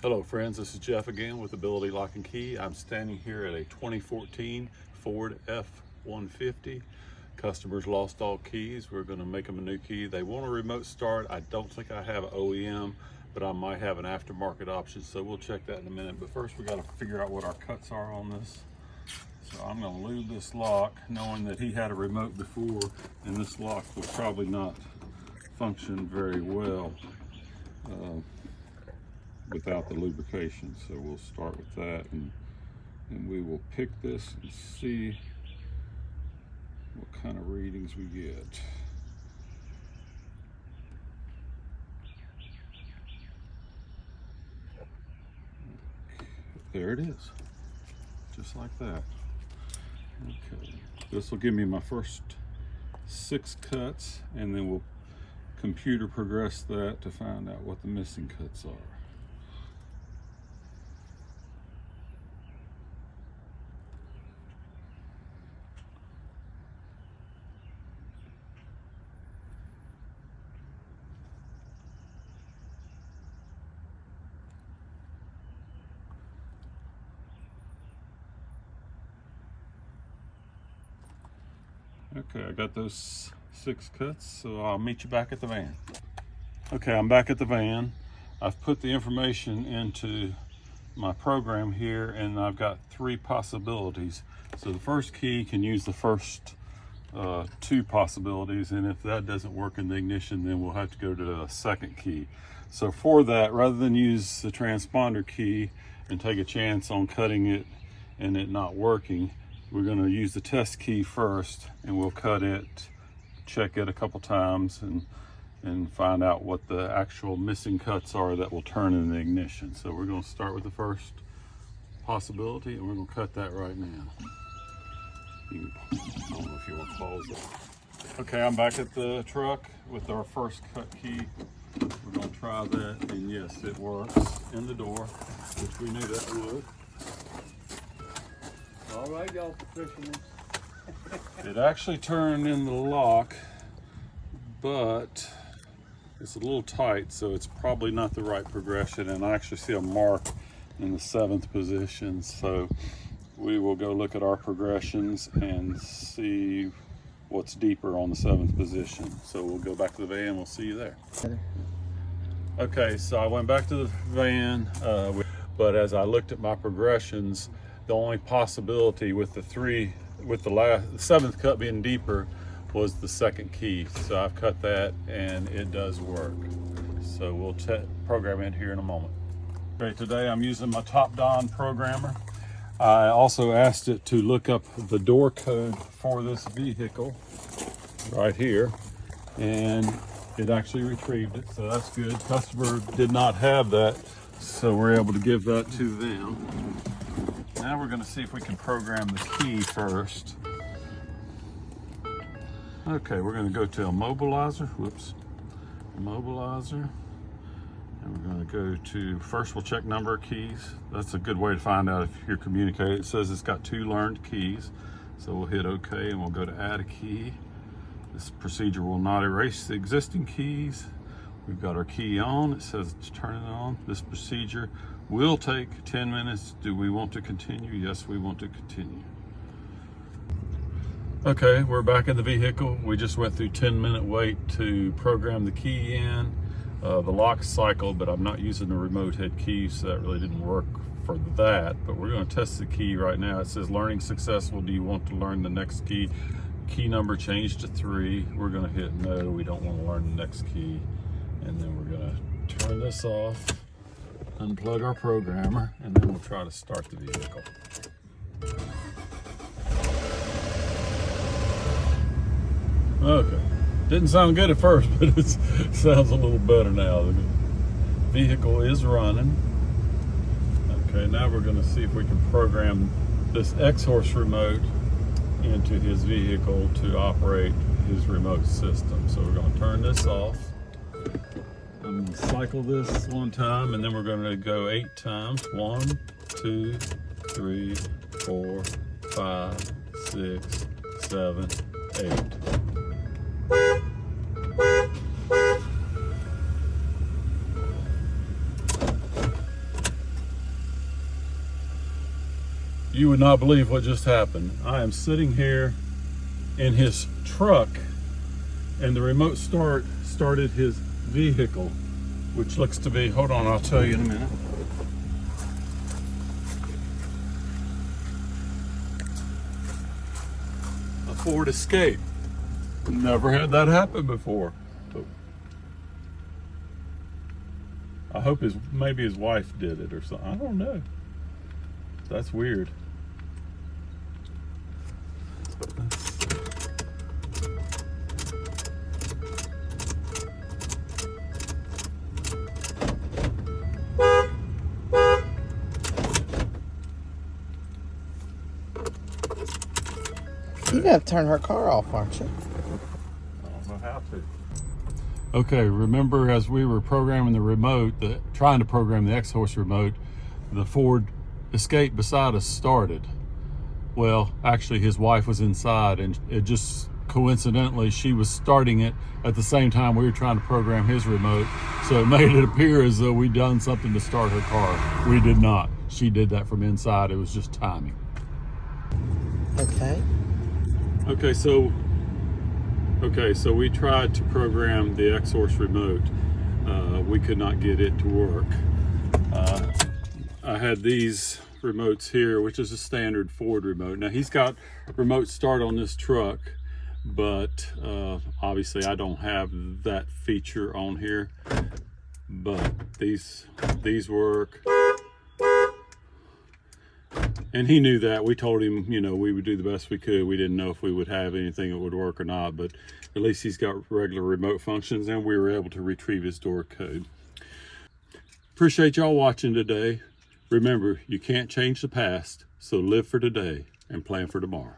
Hello friends, this is Jeff again with Ability Lock and Key. I'm standing here at a 2014 Ford F-150. Customers lost all keys. We're going to make them a new key. They want a remote start. I don't think I have an OEM, but I might have an aftermarket option, so we'll check that in a minute. But first we got to figure out what our cuts are on this. So I'm going to lube this lock, knowing that he had a remote before, and this lock will probably not function very well without the lubrication. So we'll start with that, and we will pick this and see what kind of readings we get. There it is, just like that. Okay, this will give me my first 6 cuts, and then we'll computer progress that to find out what the missing cuts are. Okay, I got those 6 cuts, so I'll meet you back at the van. Okay, I'm back at the van. I've put the information into my program here, and I've got 3 possibilities. So the first key can use the first 2 possibilities, and if that doesn't work in the ignition, then we'll have to go to the second key. So for that, rather than use the transponder key and take a chance on cutting it and it not working, we're going to use the test key first, and we'll cut it, check it a couple times, and find out what the actual missing cuts are that will turn in the ignition. So we're going to start with the first possibility, and we're going to cut that right now. I don't know if you want to pause it. Okay, I'm back at the truck with our first cut key. We're going to try that, and yes, it works in the door, which we knew that would. All right, y'all professionals. It actually turned in the lock, but it's a little tight, so it's probably not the right progression, and I actually see a mark in the 7th position. So we will go look at our progressions and see what's deeper on the 7th position. So we'll go back to the van, we'll see you there. Okay, so I went back to the van, but as I looked at my progressions, the only possibility with the 7th cut being deeper was the second key. So I've cut that, and it does work. So we'll program it here in a moment. Okay, today I'm using my top-down programmer. I also asked it to look up the door code for this vehicle right here, and it actually retrieved it, so that's good. Customer did not have that, so we're able to give that to them. Now we're going to see if we can program the key first. Okay, we're going to go to immobilizer. Whoops. Immobilizer. And we're going to go to, first we'll check number of keys. That's a good way to find out if you're communicating. It says it's got 2 learned keys. So we'll hit OK, and we'll go to add a key. This procedure will not erase the existing keys. We've got our key on. It says to turn it on. This procedure will take 10 minutes. Do we want to continue? Yes, we want to continue. Okay, we're back in the vehicle. We just went through 10-minute wait to program the key in. The lock cycle, but I'm not using the remote head key, so that really didn't work for that. But we're going to test the key right now. It says learning successful. Do you want to learn the next key? Key number changed to 3. We're going to hit no. We don't want to learn the next key. And then we're going to turn this off, unplug our programmer, and then we'll try to start the vehicle. Okay, didn't sound good at first, but it sounds a little better now. The vehicle is running. Okay, now we're going to see if we can program this X-Horse remote into his vehicle to operate his remote system. So we're going to turn this off. I'm going to cycle this one time, and then we're going to go 8 times. 1, 2, 3, 4, 5, 6, 7, 8. You would not believe what just happened. I am sitting here in his truck and the remote start started his vehicle, which looks to be, hold on, I'll tell you in a minute. A Ford Escape. Never had that happen before. But I hope maybe his wife did it or something. I don't know. That's weird. You gotta turn her car off, aren't you? I don't know how to. Okay, remember as we were programming the remote, trying to program the X-Horse remote, the Ford Escape beside us started. Well, actually his wife was inside, and it just coincidentally, she was starting it at the same time we were trying to program his remote. So it made it appear as though we'd done something to start her car. We did not. She did that from inside. It was just timing. Okay. Okay, so we tried to program the X-Horse remote. We could not get it to work. I had these remotes here, which is a standard Ford remote. Now he's got remote start on this truck, but obviously I don't have that feature on here. But these work. And he knew that. We told him, you know, we would do the best we could. We didn't know if we would have anything that would work or not, but at least he's got regular remote functions, and we were able to retrieve his door code. Appreciate y'all watching today. Remember, you can't change the past, so live for today and plan for tomorrow.